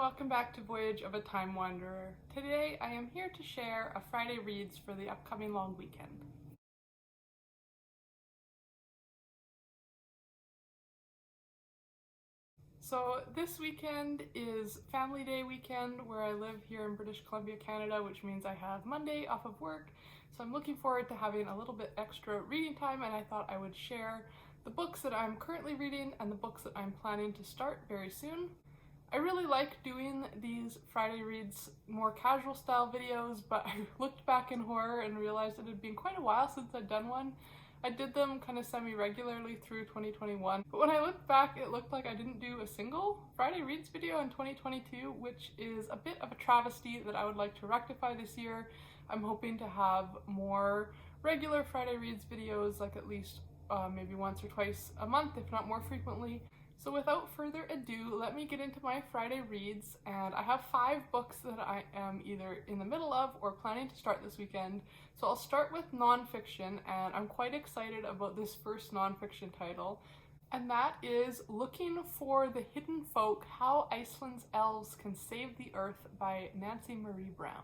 welcome back to Voyage of a Time Wanderer. Today I am here to share a Friday Reads for the upcoming long weekend. So this weekend is Family Day weekend where I live here in British Columbia, Canada, which means I have Monday off of work. So I'm looking forward to having a little bit extra reading time, and I thought I would share the books that I'm currently reading and the books that I'm planning to start very soon. I really like doing these Friday Reads more casual style videos, but I looked back in horror and realized it had been quite a while since I'd done one. I did them kind of semi-regularly through 2021, but when I looked back it looked like I didn't do a single Friday Reads video in 2022, which is a bit of a travesty that I would like to rectify this year. I'm hoping to have more regular Friday Reads videos, like at least maybe once or twice a month, if not more frequently. So without further ado, let me get into my Friday Reads, and I have 5 books that I am either in the middle of or planning to start this weekend. So I'll start with nonfiction, and I'm quite excited about this first nonfiction title, and that is Looking for the Hidden Folk: How Iceland's Elves Can Save the Earth by Nancy Marie Brown.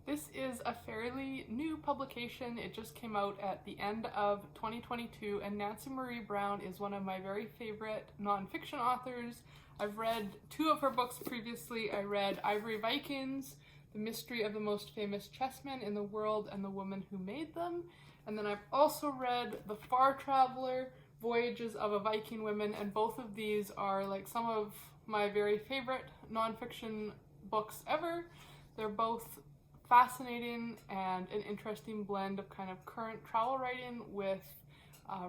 This is a fairly new publication. It just came out at the end of 2022, and Nancy Marie Brown is one of my very favorite nonfiction authors. I've read 2 of her books previously. I read Ivory Vikings, The Mystery of the Most Famous Chessmen in the World and the Woman Who Made Them. And then I've also read The Far Traveler, Voyages of a Viking Woman, and both of these are like some of my very favorite nonfiction books ever. They're both fascinating and an interesting blend of kind of current travel writing with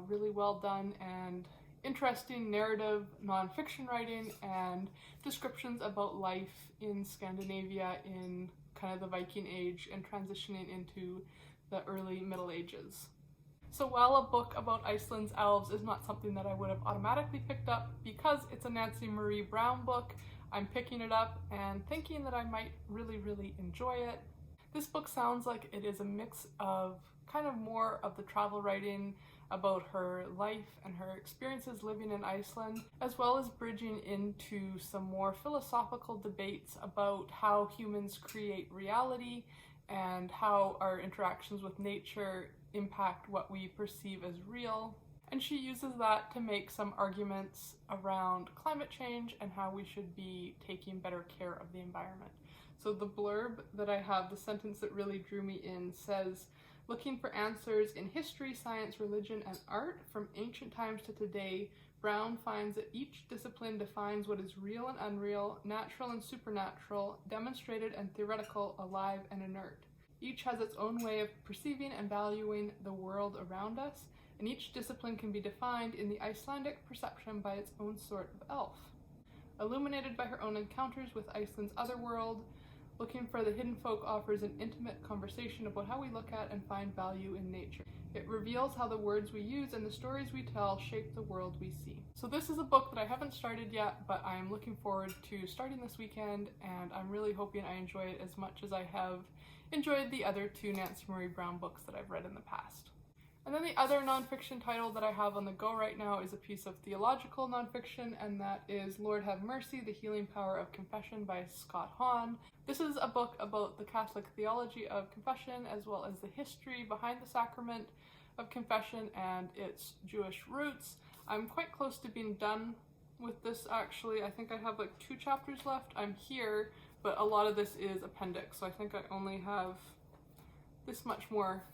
really well done and interesting narrative nonfiction writing and descriptions about life in Scandinavia in kind of the Viking Age and transitioning into the early Middle Ages. So while a book about Iceland's elves is not something that I would have automatically picked up, because it's a Nancy Marie Brown book, I'm picking it up and thinking that I might really enjoy it. This book sounds like it is a mix of kind of more of the travel writing about her life and her experiences living in Iceland, as well as bridging into some more philosophical debates about how humans create reality and how our interactions with nature impact what we perceive as real. And she uses that to make some arguments around climate change and how we should be taking better care of the environment. So the blurb that I have, the sentence that really drew me in, says, "Looking for answers in history, science, religion, and art, from ancient times to today, Brown finds that each discipline defines what is real and unreal, natural and supernatural, demonstrated and theoretical, alive and inert. Each has its own way of perceiving and valuing the world around us, and each discipline can be defined in the Icelandic perception by its own sort of elf. Illuminated by her own encounters with Iceland's otherworld, Looking for the Hidden Folk offers an intimate conversation about how we look at and find value in nature. It reveals how the words we use and the stories we tell shape the world we see." So this is a book that I haven't started yet, but I am looking forward to starting this weekend, and I'm really hoping I enjoy it as much as I have enjoyed the other 2 Nancy Marie Brown books that I've read in the past. And then the other nonfiction title that I have on the go right now is a piece of theological nonfiction, and that is Lord Have Mercy, The Healing Power of Confession by Scott Hahn. This is a book about the Catholic theology of confession, as well as the history behind the sacrament of confession and its Jewish roots. I'm quite close to being done with this, actually. I think I have like 2 chapters left. I'm here, but a lot of this is appendix, so I think I only have this much more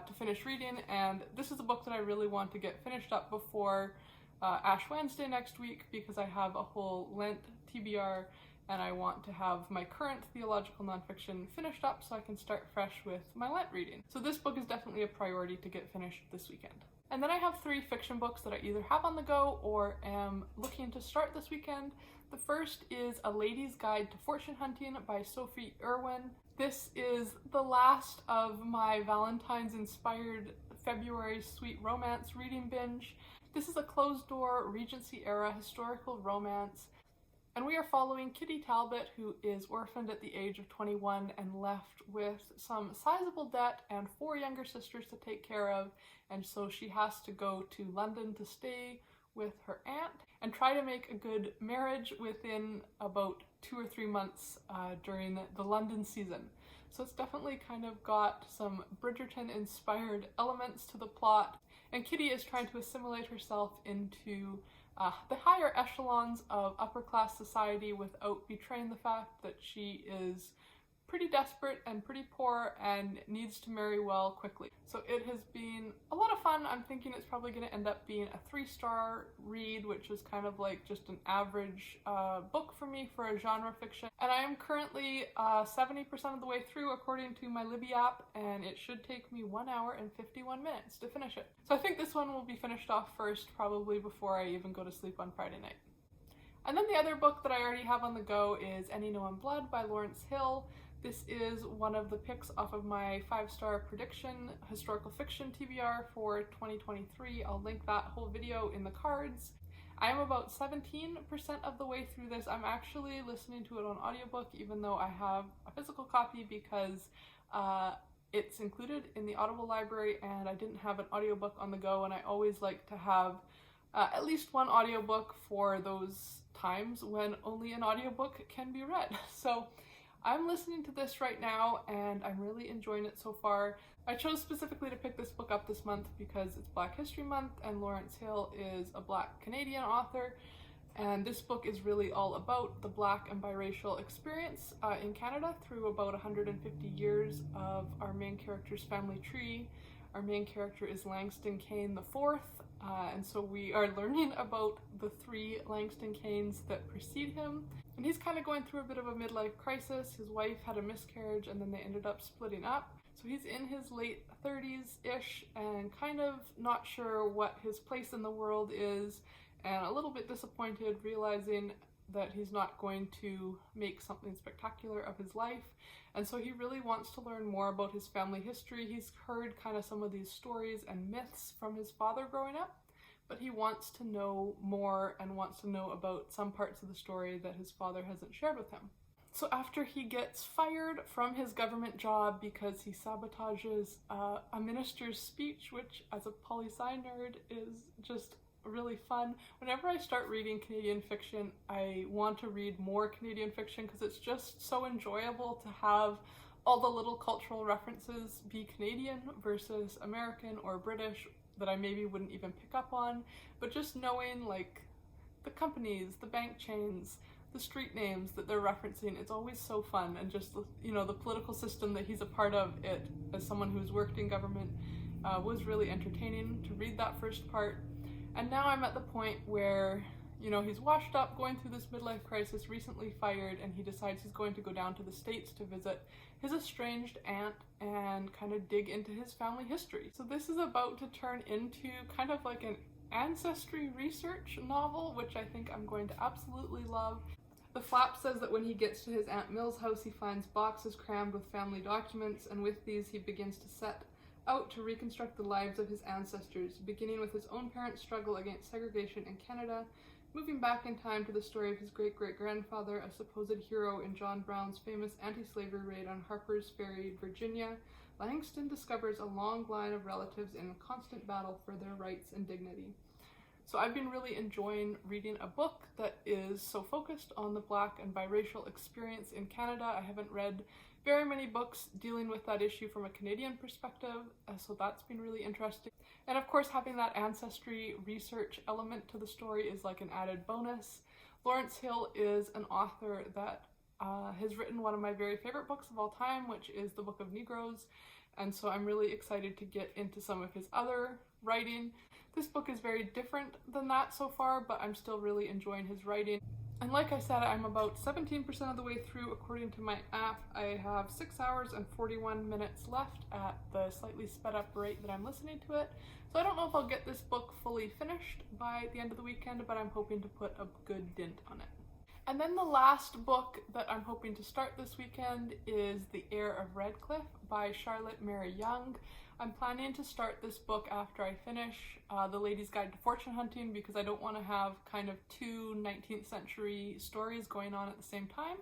to finish reading, and this is a book that I really want to get finished up before Ash Wednesday next week, because I have a whole Lent TBR and I want to have my current theological nonfiction finished up so I can start fresh with my Lent reading. So this book is definitely a priority to get finished this weekend. And then I have 3 fiction books that I either have on the go or am looking to start this weekend. The first is A Lady's Guide to Fortune Hunting by Sophie Erwin. This is the last of my Valentine's-inspired February sweet romance reading binge. This is a closed-door, Regency-era historical romance, and we are following Kitty Talbot, who is orphaned at the age of 21 and left with some sizable debt and 4 younger sisters to take care of, and so she has to go to London to stay with her aunt and try to make a good marriage within about 2 or 3 months during the London season. So it's definitely kind of got some Bridgerton-inspired elements to the plot, and Kitty is trying to assimilate herself into the higher echelons of upper-class society without betraying the fact that she is pretty desperate and pretty poor and needs to marry well quickly. So it has been a lot of fun. I'm thinking it's probably going to end up being a 3-star read, which is kind of like just an average book for me for a genre fiction. And I am currently 70% of the way through according to my Libby app, and it should take me 1 hour and 51 minutes to finish it. So I think this one will be finished off first, probably before I even go to sleep on Friday night. And then the other book that I already have on the go is Any No One Blood by Lawrence Hill. This is one of the picks off of my 5-star prediction historical fiction TBR for 2023. I'll link that whole video in the cards. I am about 17% of the way through this. I'm actually listening to it on audiobook even though I have a physical copy because it's included in the Audible library and I didn't have an audiobook on the go, and I always like to have at least one audiobook for those times when only an audiobook can be read. So I'm listening to this right now and I'm really enjoying it so far. I chose specifically to pick this book up this month because it's Black History Month and Lawrence Hill is a Black Canadian author, and this book is really all about the Black and biracial experience in Canada through about 150 years of our main character's family tree. Our main character is Langston Kane IV, and so we are learning about the 3 Langston Kanes that precede him. And he's kind of going through a bit of a midlife crisis. His wife had a miscarriage and then they ended up splitting up. So he's in his late 30s-ish and kind of not sure what his place in the world is and a little bit disappointed, realizing that he's not going to make something spectacular of his life. And so he really wants to learn more about his family history. He's heard kind of some of these stories and myths from his father growing up, but he wants to know more and wants to know about some parts of the story that his father hasn't shared with him. So after he gets fired from his government job because he sabotages a minister's speech, which as a poli-sci nerd is just really fun. Whenever I start reading Canadian fiction, I want to read more Canadian fiction because it's just so enjoyable to have all the little cultural references be Canadian versus American or British that I maybe wouldn't even pick up on, but just knowing like the companies, the bank chains, the street names that they're referencing, it's always so fun. And just, you know, the political system that he's a part of, it as someone who's worked in government was really entertaining to read that first part. And now I'm at the point where, you know, he's washed up, going through this midlife crisis, recently fired, and he decides he's going to go down to the States to visit his estranged aunt and kind of dig into his family history. So this is about to turn into kind of like an ancestry research novel, which I think I'm going to absolutely love. The flap says that when he gets to his Aunt Mill's house, he finds boxes crammed with family documents, and with these he begins to set out to reconstruct the lives of his ancestors, beginning with his own parents' struggle against segregation in Canada, moving back in time to the story of his great-great-grandfather, a supposed hero in John Brown's famous anti-slavery raid on Harper's Ferry, Virginia. Langston discovers a long line of relatives in a constant battle for their rights and dignity. So I've been really enjoying reading a book that is so focused on the Black and biracial experience in Canada. I haven't read very many books dealing with that issue from a Canadian perspective, so that's been really interesting. And of course, having that ancestry research element to the story is like an added bonus. Lawrence Hill is an author that has written one of my very favorite books of all time, which is The Book of Negroes, and so I'm really excited to get into some of his other writing. This book is very different than that so far, but I'm still really enjoying his writing. And like I said, I'm about 17% of the way through according to my app. I have 6 hours and 41 minutes left at the slightly sped up rate that I'm listening to it. So I don't know if I'll get this book fully finished by the end of the weekend, but I'm hoping to put a good dent on it. And then the last book that I'm hoping to start this weekend is The Heir of Redclyffe by Charlotte Mary Yonge. I'm planning to start this book after I finish The Lady's Guide to Fortune Hunting because I don't want to have kind of 2 19th century stories going on at the same time.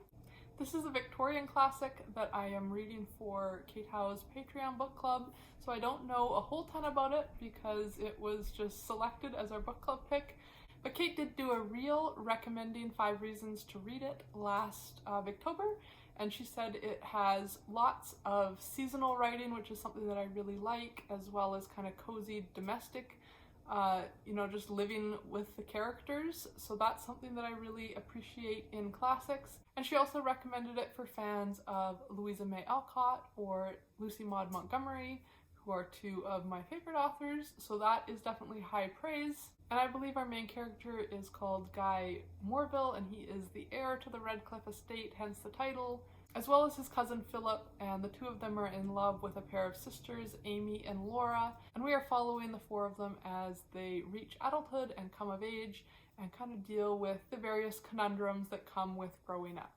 This is a Victorian classic that I am reading for Kate Howe's Patreon book club, so I don't know a whole ton about it because it was just selected as our book club pick. But Kate did do a reel recommending 5 reasons to read it last Victober, and she said it has lots of seasonal writing, which is something that I really like, as well as kind of cozy domestic, just living with the characters. So that's something that I really appreciate in classics. And she also recommended it for fans of Louisa May Alcott or Lucy Maud Montgomery, who are 2 of my favorite authors, so that is definitely high praise. And I believe our main character is called Guy Morville, and he is the heir to the Redclyffe estate, hence the title, as well as his cousin Philip, and the 2 of them are in love with a pair of sisters, Amy and Laura, and we are following the 4 of them as they reach adulthood and come of age and kind of deal with the various conundrums that come with growing up.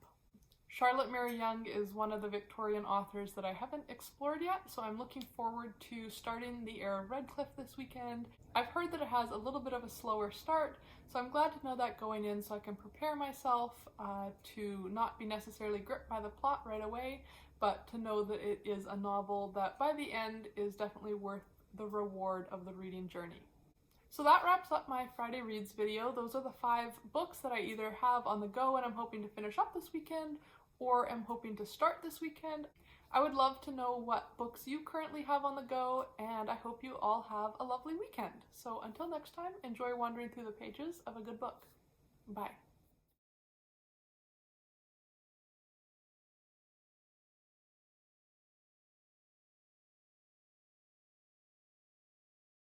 Charlotte Mary Yonge is one of the Victorian authors that I haven't explored yet, so I'm looking forward to starting the Heir of Redclyffe this weekend. I've heard that it has a little bit of a slower start, so I'm glad to know that going in so I can prepare myself to not be necessarily gripped by the plot right away, but to know that it is a novel that by the end is definitely worth the reward of the reading journey. So that wraps up my Friday Reads video. Those are the 5 books that I either have on the go and I'm hoping to finish up this weekend, or am hoping to start this weekend. I would love to know what books you currently have on the go, and I hope you all have a lovely weekend. So until next time, enjoy wandering through the pages of a good book. Bye.